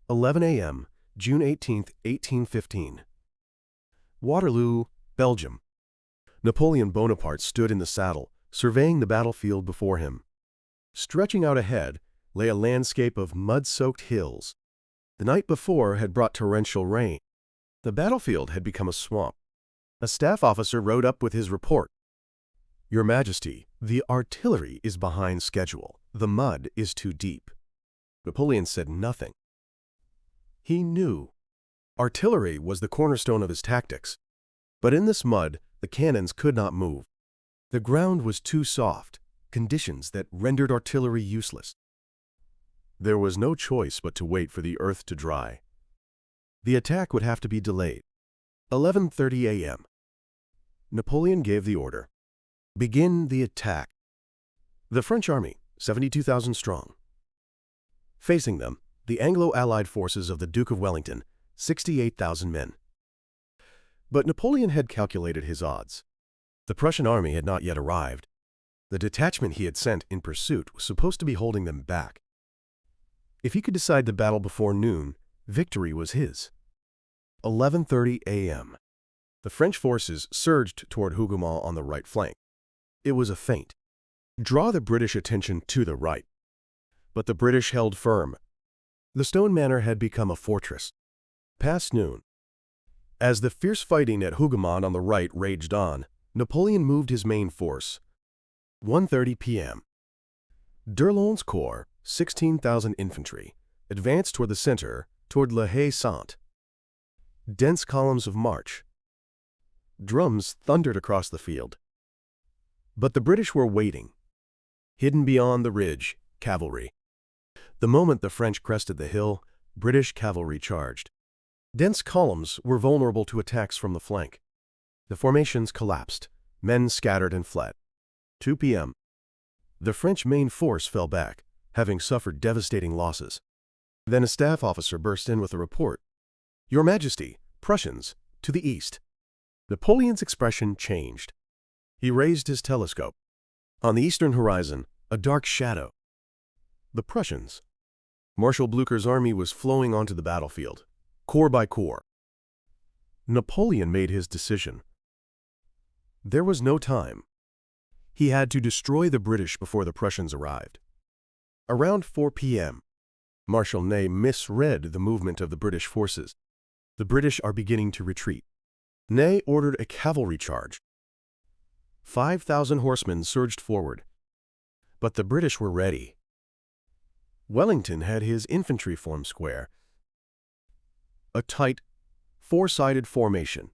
11 a.m., June 18, 1815. Waterloo, Belgium. Napoleon Bonaparte stood in the saddle, surveying the battlefield before him. Stretching out ahead lay a landscape of mud-soaked hills. The night before had brought torrential rain. The battlefield had become a swamp. A staff officer rode up with his report. "Your Majesty, the artillery is behind schedule. The mud is too deep." Napoleon said nothing. He knew. Artillery was the cornerstone of his tactics. But in this mud, the cannons could not move. The ground was too soft, conditions that rendered artillery useless. There was no choice but to wait for the earth to dry. The attack would have to be delayed. 11:30 a.m. Napoleon gave the order. Begin the attack. The French army, 72,000 strong. Facing them, the Anglo-Allied forces of the Duke of Wellington, 68,000 men. But Napoleon had calculated his odds. The Prussian army had not yet arrived. The detachment he had sent in pursuit was supposed to be holding them back. If he could decide the battle before noon, victory was his. 11:30 a.m. The French forces surged toward Hougoumont on the right flank. It was a feint. Draw the British attention to the right. But the British held firm. The stone manor had become a fortress. Past noon. As the fierce fighting at Hougoumont on the right raged on, Napoleon moved his main force. 1:30 p.m. d'Erlon's corps, 16,000 infantry, advanced toward the center, toward La Haie Sainte. Dense columns of march. Drums thundered across the field. But the British were waiting. Hidden beyond the ridge, cavalry. The moment the French crested the hill, British cavalry charged. Dense columns were vulnerable to attacks from the flank. The formations collapsed. Men scattered and fled. 2 p.m. The French main force fell back, having suffered devastating losses. Then a staff officer burst in with a report. "Your Majesty, Prussians, to the east." Napoleon's expression changed. He raised his telescope. On the eastern horizon, a dark shadow. The Prussians. Marshal Blucher's army was flowing onto the battlefield, corps by corps. Napoleon made his decision. There was no time. He had to destroy the British before the Prussians arrived. Around 4 p.m., Marshal Ney misread the movement of the British forces. The British are beginning to retreat. Ney ordered a cavalry charge. 5,000 horsemen surged forward. But the British were ready. Wellington had his infantry form square. A tight, four-sided formation.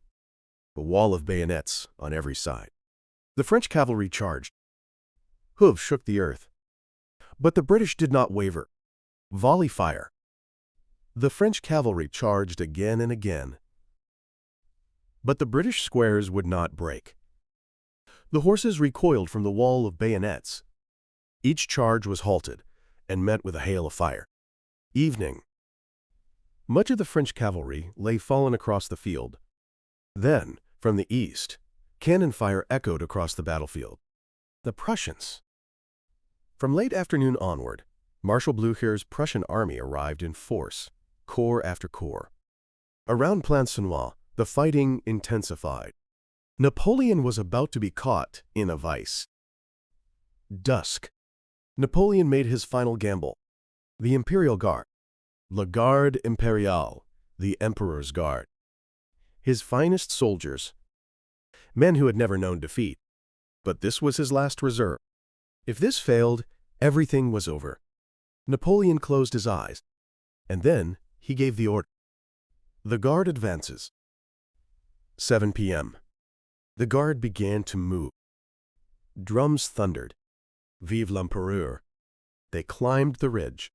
A wall of bayonets on every side. The French cavalry charged. Hooves shook the earth. But the British did not waver. Volley fire. The French cavalry charged again and again. But the British squares would not break. The horses recoiled from the wall of bayonets. Each charge was halted and met with a hail of fire. Evening. Much of the French cavalry lay fallen across the field. Then, from the east, cannon fire echoed across the battlefield. The Prussians. From late afternoon onward, Marshal Blucher's Prussian army arrived in force, corps after corps. Around Plancenoit, the fighting intensified. Napoleon was about to be caught in a vice. Dusk. Napoleon made his final gamble. The Imperial Guard. La Garde Impériale, the Emperor's Guard. His finest soldiers. Men who had never known defeat. But this was his last reserve. If this failed, everything was over. Napoleon closed his eyes. And then he gave the order. The Guard advances. 7 p.m. The Guard began to move. Drums thundered. Vive l'Empereur. They climbed the ridge.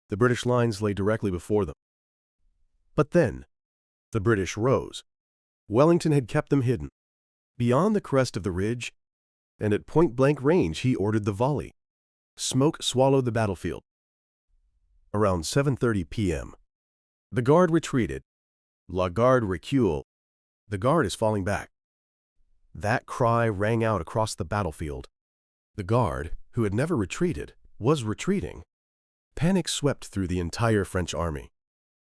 The British lines lay directly before them. But then, the British rose. Wellington had kept them hidden. Beyond the crest of the ridge, and at point-blank range, he ordered the volley. Smoke swallowed the battlefield. Around 7:30 p.m., the Guard retreated. La Garde recule. The Guard is falling back. That cry rang out across the battlefield. The Guard, who had never retreated, was retreating. Panic swept through the entire French army.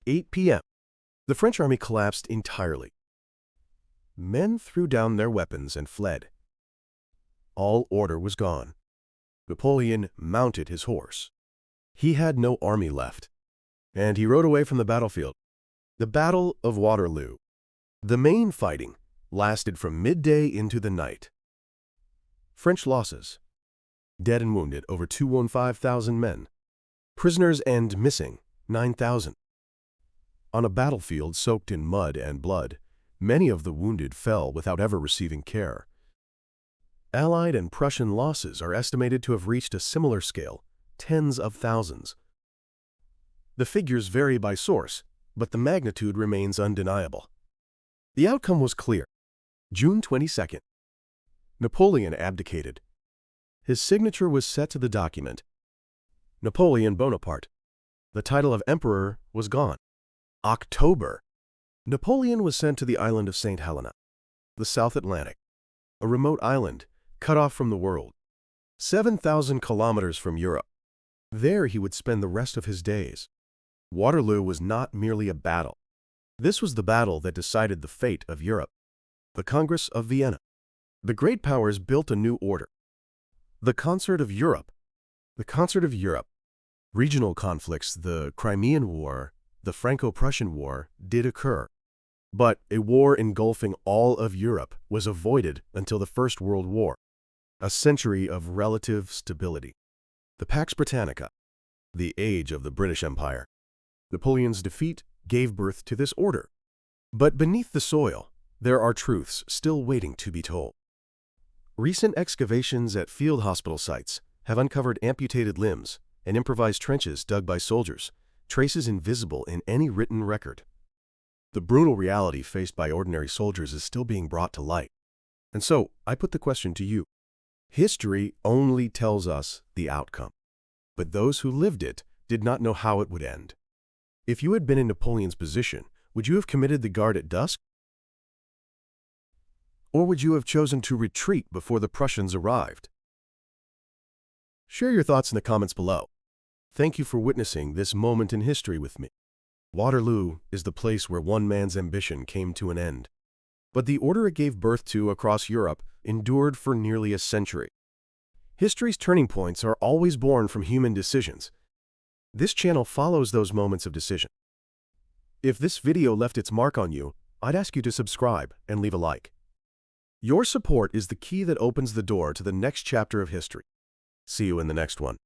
8 p.m. The French army collapsed entirely. Men threw down their weapons and fled. All order was gone. Napoleon mounted his horse. He had no army left, and he rode away from the battlefield. The Battle of Waterloo. The main fighting lasted from midday into the night. French losses: dead and wounded over 215,000 men. Prisoners and missing 9,000. On a battlefield soaked in mud and blood, many of the wounded fell without ever receiving care. Allied and Prussian losses are estimated to have reached a similar scale, tens of thousands. The figures vary by source, but the magnitude remains undeniable. The outcome was clear. June 22nd. Napoleon abdicated. His signature was set to the document. Napoleon Bonaparte. The title of emperor was gone. October. Napoleon was sent to the island of St. Helena, the South Atlantic, a remote island cut off from the world, 7,000 kilometers from Europe. There he would spend the rest of his days. Waterloo was not merely a battle. This was the battle that decided the fate of Europe. The Congress of Vienna. The great powers built a new order. The Concert of Europe. The Concert of Europe. Regional conflicts, the Crimean War, the Franco-Prussian War, did occur. But a war engulfing all of Europe was avoided until the First World War, a century of relative stability. The Pax Britannica. The age of the British Empire. Napoleon's defeat gave birth to this order. But beneath the soil, there are truths still waiting to be told. Recent excavations at field hospital sites have uncovered amputated limbs and improvised trenches dug by soldiers, traces invisible in any written record. The brutal reality faced by ordinary soldiers is still being brought to light. And so, I put the question to you. History only tells us the outcome, but those who lived it did not know how it would end. If you had been in Napoleon's position, would you have committed the guard at dusk? Or would you have chosen to retreat before the Prussians arrived? Share your thoughts in the comments below. Thank you for witnessing this moment in history with me. Waterloo is the place where one man's ambition came to an end. But the order it gave birth to across Europe endured for nearly a century. History's turning points are always born from human decisions. This channel follows those moments of decision. If this video left its mark on you, I'd ask you to subscribe and leave a like. Your support is the key that opens the door to the next chapter of history. See you in the next one.